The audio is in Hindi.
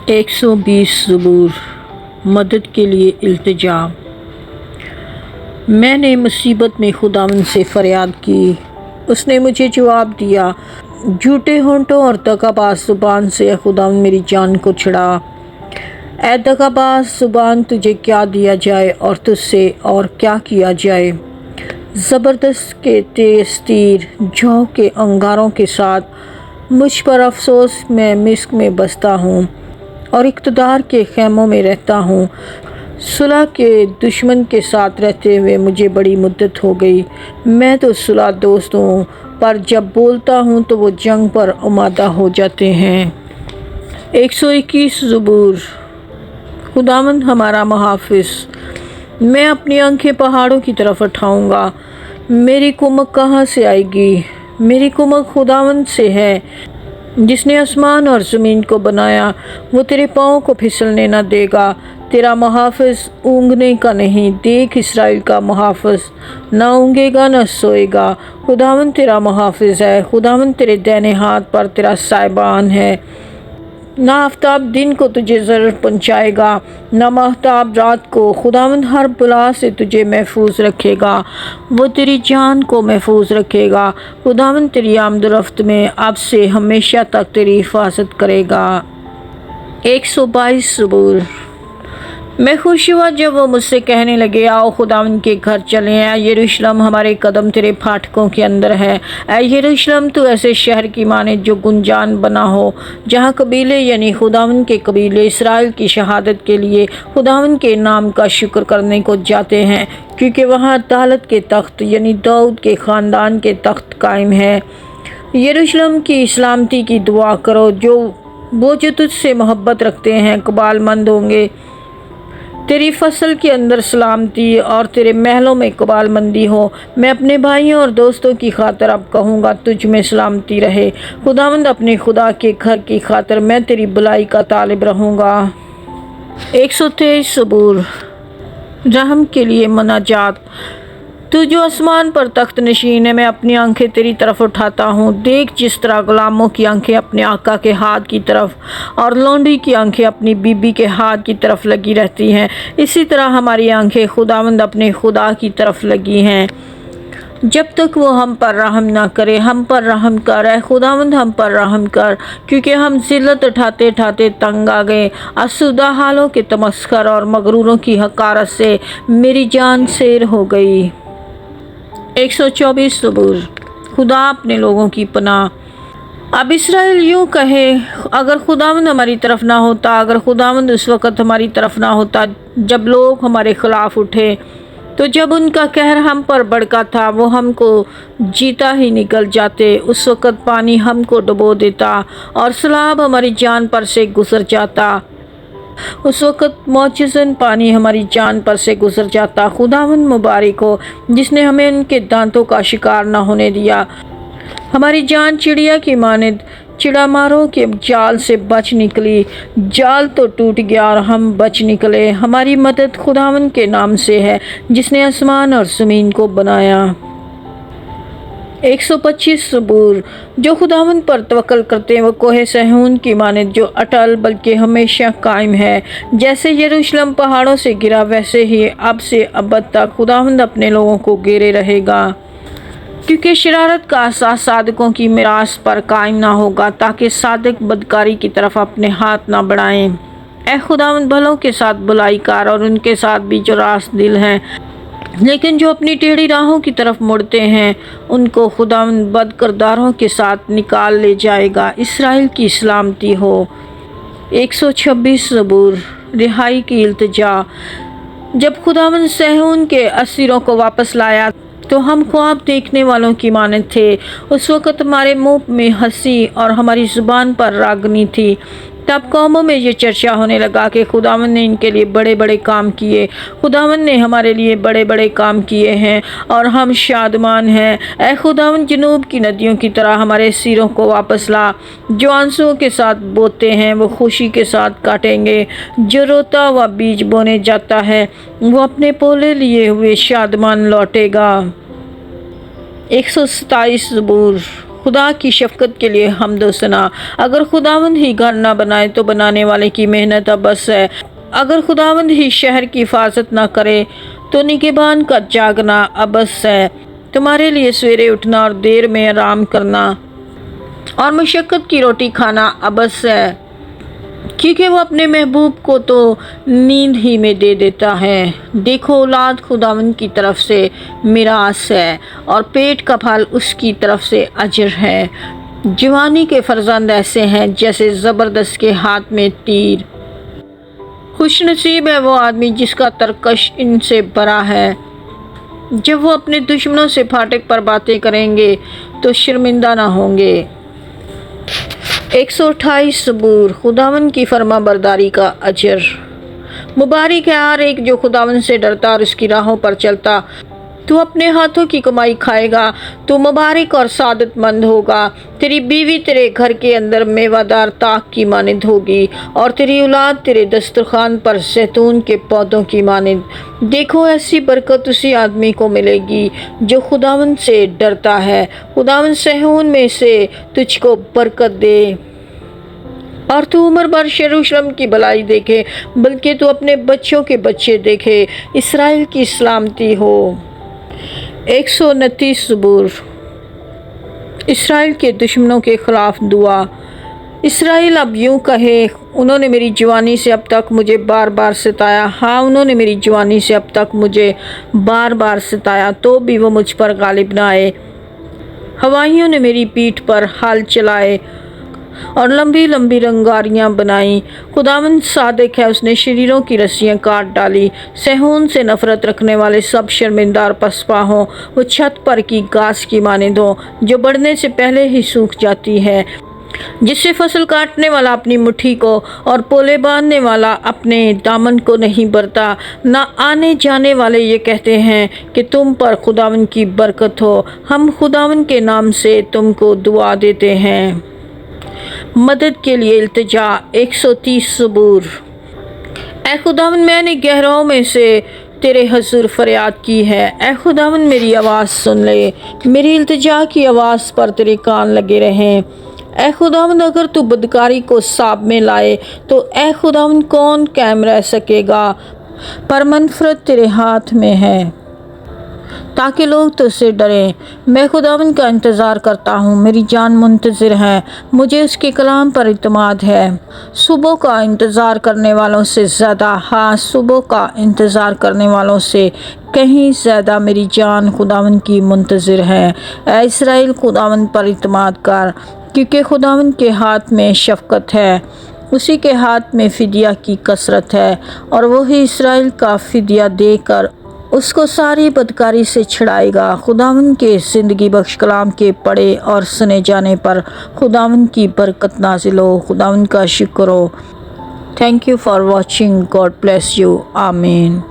120 ज़बूर। मदद के लिए इल्तिजा। मैंने मुसीबत में खुदावंद से फ़रियाद की, उसने मुझे जवाब दिया। झूठे होंठों और दगाबाज ज़ुबान से खुदावंद मेरी जान को छुड़ा। ऐ दगाबाज ज़ुबान, तुझे क्या दिया जाए और तुझसे और क्या किया जाए। ज़बरदस्त के तेज़ तीर जौ के अंगारों के साथ मुझ पर अफसोस, मैं मिस्क में बसता हूँ और इक़्तिदार के ख़ैमों में रहता हूँ। सुलह के दुश्मन के साथ रहते हुए मुझे बड़ी मुद्दत हो गई। मैं तो सुलह दोस्त हूँ, पर जब बोलता हूँ तो वो जंग पर आमादा हो जाते हैं। 121 ज़बूर। खुदावंद हमारा मुहाफ़िज़। मैं अपनी आंखें पहाड़ों की तरफ उठाऊँगा। मेरी कुमक कहाँ से आएगी? मेरी कुमक खुदावंद से है, जिसने आसमान और ज़मीन को बनाया। वो तेरे पाँव को फिसलने न देगा। तेरा मुहाफ़िज़ ऊँघने का नहीं। देख, इस्राएल का मुहाफ़िज़ न ऊँघेगा न सोएगा। खुदावंद तेरा मुहाफ़िज़ है। खुदावंद तेरे दाहिने हाथ पर तेरा साहिबान है। न आफ़ताब दिन को तुझे ज़रर पहुँचाएगा, न महताब रात को। खुदावंद हर बला से तुझे महफूज रखेगा। वो तेरी जान को महफूज रखेगा। खुदावंद तेरी आमद-ओ-रफ़्त में अब से हमेशा तक तेरी हिफाजत करेगा। 122 ज़बूर। मैं खुश हुआ जब वो मुझसे कहने लगे, आओ खुदावंद के घर चलें। ऐ यरूशलेम, हमारे कदम तेरे फाटकों के अंदर है। ऐ यरूशलेम, तू ऐसे शहर की माने जो गुंजान बना हो, जहाँ कबीले यानी खुदावंद के कबीले इसराइल की शहादत के लिए खुदावंद के नाम का शुक्र करने को जाते हैं, क्योंकि वहाँ अदालत के तख्त यानी दाऊद के ख़ानदान के तख्त कायम है। यरूशलेम की सलामती की दुआ करो। वो जो तुझसे मोहब्बत रखते हैं कबालमंद होंगे। तेरी फसल के अंदर सलामती और तेरे महलों में कबालमंदी हो। मैं अपने भाइयों और दोस्तों की खातर अब कहूँगा, तुझ में सलामती रहे। खुदावंद, अपने खुदा के घर की खातर मैं तेरी बुलाई का तालिब रहूँगा। 123 ज़बूर। रहम के लिए मनाजात। तू जो आसमान पर तख्त नशीन है, मैं अपनी आंखें तेरी तरफ उठाता हूँ। देख, जिस तरह गुलामों की आंखें अपने आका के हाथ की तरफ और लौंडी की आंखें अपनी बीबी के हाथ की तरफ लगी रहती हैं, इसी तरह हमारी आंखें खुदावंद अपने खुदा की तरफ लगी हैं। जब तक वो हम पर रहम ना करे, हम पर रहम कर। ऐ खुदावंद, हम पर रहम कर, क्योंकि हम ज़िल्लत उठाते उठाते तंग आ गए। आसूदा हालों के तमस्खर और मगरूरों की हकारत से मेरी जान सैर हो गई। 124 ज़बूर। खुदा अपने लोगों की पनाह। अब इसराइल यूँ कहे, अगर खुदावंद हमारी तरफ ना होता, अगर खुदावंद उस वक़्त हमारी तरफ ना होता जब लोग हमारे ख़िलाफ़ उठे, तो जब उनका कहर हम पर भड़का था, वो हमको जीता ही निकल जाते। उस वक़्त पानी हमको डुबो देता और सैलाब हमारी जान पर से गुज़र जाता। उस वक़्त मौजज़न पानी हमारी जान पर से गुज़र जाता। खुदावंद मुबारक हो, जिसने हमें उनके दांतों का शिकार न होने दिया। हमारी जान चिड़िया की मानिंद चिड़ामारों के जाल से बच निकली। जाल तो टूट गया और हम बच निकले। हमारी मदद खुदावंद के नाम से है, जिसने आसमान और ज़मीन को बनाया। 125 ज़बूर। जो खुदावंद पर तवक्कल करते हैं, वो कोहे सहून की मानिंद जो अटल बल्कि हमेशा कायम है। जैसे यरूशलेम पहाड़ों से गिरा, वैसे ही अब से अबद तक खुदावंद अपने लोगों को घेरे रहेगा, क्योंकि शरारत का एहसास सादिकों की मिरास पर कायम ना होगा, ताकि सादिक बदकारी की तरफ अपने हाथ ना बढ़ाएं। ऐ खुदावंद, भलों के साथ बुलाई कर और उनके साथ भी जो रास्त दिल हैं, लेकिन जो अपनी टेढ़ी राहों की तरफ मुड़ते हैं, उनको खुदावंद बदकिरदारों के साथ निकाल ले जाएगा। इसराइल की सलामती हो। 126 ज़बूर। रिहाई की इल्तिजा। जब खुदावंद सहून के असीरों को वापस लाया, तो हम ख्वाब देखने वालों की मानद थे। उस वक़्त हमारे मुँह में हंसी और हमारी ज़ुबान पर रागनी थी। तब कौमों में ये चर्चा होने लगा कि खुदावंद ने इनके लिए बड़े बड़े काम किए। खुदावंद ने हमारे लिए बड़े बड़े काम किए हैं और हम शादमान हैं। ऐ खुदावंद, जनूब की नदियों की तरह हमारे सिरों को वापस ला। जो आंसुओं के साथ बोते हैं, वो खुशी के साथ काटेंगे। जो रोता हुआ बीज बोने जाता है, वो अपने पोले लिए हुए शादमान लौटेगा। 127 ज़बूर। खुदा की शफ़क़त के लिए हम्द व सना। अगर खुदावंद ही घर ना बनाए तो बनाने वाले की मेहनत अबस है। अगर खुदावंद ही शहर की हिफाजत ना करे तो निगहबान का जागना अबस है। तुम्हारे लिए सवेरे उठना और देर में आराम करना और मशक्क़त की रोटी खाना अबस है, क्योंकि वो अपने महबूब को तो नींद ही में दे देता है। देखो, औलाद खुदावंद की तरफ से मिरास है और पेट का फल उसकी तरफ से अजर है। जवानी के फर्जंद ऐसे हैं जैसे ज़बरदस्त के हाथ में तीर। खुशनसीब है वो आदमी जिसका तरकश इनसे बरा है। जब वो अपने दुश्मनों से फाटक पर बातें करेंगे तो शर्मिंदा ना होंगे। 128 सबूर, खुदावन की फरमा बरदारी का अजर। मुबारक है हर एक जो खुदावन से डरता और उसकी राहों पर चलता। तू अपने हाथों की कमाई खाएगा, तू मुबारक और सादतमंद होगा। तेरी बीवी तेरे घर के अंदर मेवादार ताक की मानिंद होगी और तेरी औलाद तेरे दस्तरखान पर जैतून के पौधों की मानिंद। देखो, ऐसी बरकत उसी आदमी को मिलेगी जो खुदावंद से डरता है। खुदावंद सहून में से तुझको बरकत दे और तू उम्र भर यरूशलेम की भलाई देखे, बल्कि तू अपने बच्चों के बच्चे देखे। इसराइल की सलामती हो। 129 सबूर, इसराइल के दुश्मनों के खिलाफ दुआ। इसराइल अब यूं कहे, उन्होंने मेरी जवानी से अब तक मुझे बार बार सताया। हाँ, उन्होंने मेरी जवानी से अब तक मुझे बार बार सताया, तो भी वो मुझ पर गालिब न आए। हवाइयों ने मेरी पीठ पर हाल चलाए और लंबी लंबी रंगारियां बनाई। खुदावंद सादिक है, उसने शरीरों की रस्सियां काट डाली। सहून से नफरत रखने वाले सब शर्मिंदा और पसपा हों। वो छत पर की घास की मानिंद हो जो बढ़ने से पहले ही सूख जाती है, जिससे फसल काटने वाला अपनी मुट्ठी को और पोले बांधने वाला अपने दामन को नहीं भरता। ना आने जाने वाले ये कहते हैं कि तुम पर खुदावंद की बरकत हो। हम खुदावंद के नाम से तुमको दुआ देते हैं। मदद के लिए इल्तिजा। 130 सबूर, ऐ खुदावंद, मैंने गहराओं में से तेरे हजूर फरियाद की है। ऐ खुदावंद, मेरी आवाज़ सुन ले, मेरी इल्तिजा की आवाज़ पर तेरे कान लगे रहें। ऐ खुदावंद, अगर तू बदकारी को साब में लाए तो ऐ खुदावंद कौन कायम रह सकेगा। पर मनफरत तेरे हाथ में है ताकि लोग तुझसे डरें। मैं खुदावंद का इंतज़ार करता हूँ, मेरी जान मुंतज़िर है, मुझे उसके कलाम पर इत्मीनान है। सुबह का इंतज़ार करने वालों से ज़्यादा, हाँ, सुबह का इंतज़ार करने वालों से कहीं ज़्यादा मेरी जान खुदावंद की मुंतज़िर है। ऐ इसराइल, खुदावंद पर इत्मीनान कर, क्योंकि खुदावंद के हाथ में शफ़क़त है, उसी के हाथ में फ़िदिया की कसरत है और वही इसराइल का फ़िदिया देकर उसको सारी बदकारी से छुड़ाएगा। खुदावंद के ज़िंदगी बख्श कलाम के पढ़े और सुने जाने पर खुदावंद की बरकत नाजिल हो। खुदावंद का शुक्र हो। Thank you for watching. God bless you. आमीन।